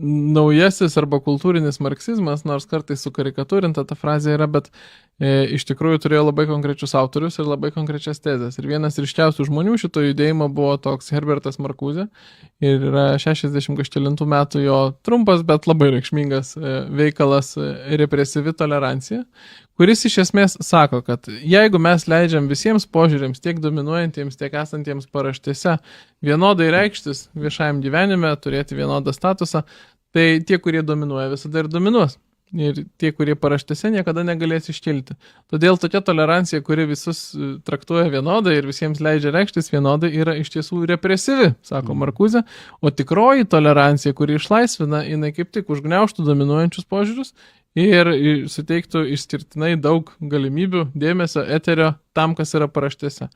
naujasis arba kultūrinis marksizmas, nors kartais sukarikatūrinta ta frazė yra, bet iš tikrųjų turėjo labai konkrečius autorius ir labai konkrečias tezės. Ir vienas ryškiausių žmonių šito judėjimo buvo toks Herbertas Marcuse ir yra 60 kažkelintų metų jo trumpas, bet labai reikšmingas veikalas Represyvi tolerancija, kuris iš esmės sako, kad jeigu mes leidžiam visiems požiūrėms, tiek dominuojantiems, tiek esantiems paraštėse, vienodai reikštis viešajam gyvenime, turėti vienodą statusą, tai tie, kurie dominuoja, visada ir dominuos. Ir tie, kurie paraštėse, niekada negalės iškilti. Todėl tokia tolerancija, kuri visus traktuoja vienodai ir visiems leidžia reikštis vienodai, yra iš tiesų represyvi, sako Marcuse, o tikroji tolerancija, kuri išlaisvina, jinai kaip tik užgniaužtų dominuojančius požiūrius ir suteiktų išskirtinai daug galimybių, dėmesio, eterio tam, kas yra paraštėse.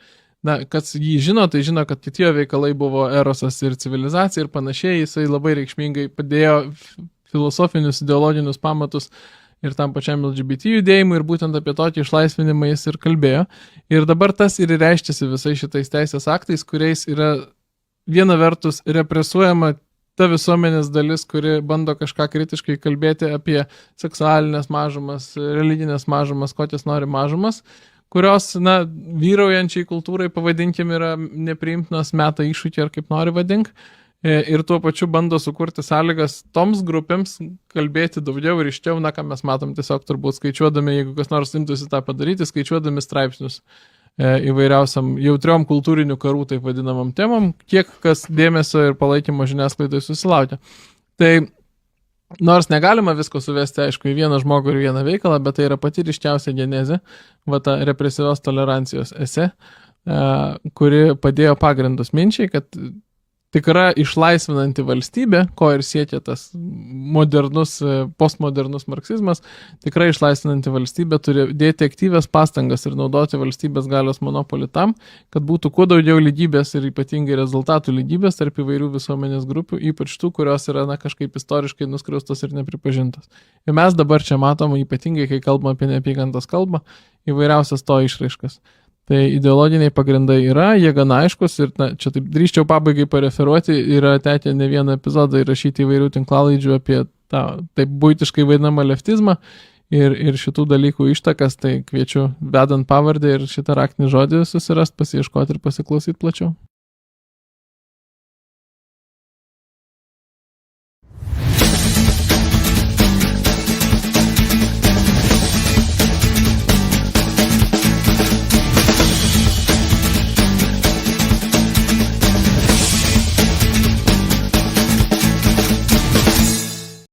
Na, kas jį žino, tai žino, kad kiti jo veikalai buvo Erosas ir civilizacija ir panašiai, jisai labai reikšmingai padėjo filosofinius, ideologinius pamatus ir tam pačiam LGBT judėjimui ir būtent apie tokį išlaisvinimą jis ir kalbėjo. Ir dabar tas ir reiškiasi visai šitais teisės aktais, kuriais yra viena vertus represuojama ta visuomenės dalis, kuri bando kažką kritiškai kalbėti apie seksualinės mažumas, religinės mažumas, kokias nori mažumas, kurios, na, vyraujančiai kultūrai, pavadinkim, yra nepriimtinos, meta iššūkį ar kaip nori vadink. Ir tuo pačiu bando sukurti sąlygas toms grupėms kalbėti daugiau ir iščiau, na, ką mes matom tiesiog turbūt skaičiuodami, jeigu kas nors imtųsi tą padaryti, skaičiuodami straipsnius įvairiausiam jautriom kultūrinių karų, taip vadinamam temam, kiek kas dėmesio ir palaikymo žiniasklaidai susilaukia. Tai nors negalima visko suvesti, aišku, į vieną žmogų ir vieną veikalą, bet tai yra pati ryškiausia genezė, va ta represyvios tolerancijos esė, kuri padėjo pagrindus minčiai, kad tikra išlaisvinanti valstybė, ko ir siekia tas modernus, postmodernus marksizmas, tikrai išlaisvinanti valstybė turi dėti aktyvias pastangas ir naudoti valstybės galios monopolį tam, kad būtų kuo daugiau lygybės ir ypatingai rezultatų lygybės tarp įvairių visuomenės grupių, ypač tų, kurios yra, na, kažkaip istoriškai nuskriaustos ir nepripažintos. Ir mes dabar čia matom, ypatingai kai kalbam apie neapykantos kalbą, įvairiausias to išraiškas. Tai ideologiniai pagrindai yra, jie gana aiškus ir na, čia taip drįsčiau pabaigai pareferuoti, yra tekę ne vieną epizodą įrašyti įvairių tinklalaidžių apie tą taip buitiškai vadinamą leftizmą ir šitų dalykų ištakas, tai kviečiu vedant pavardę ir šitą raktinį žodį susirast, pasiieškoti ir pasiklausyti plačiau.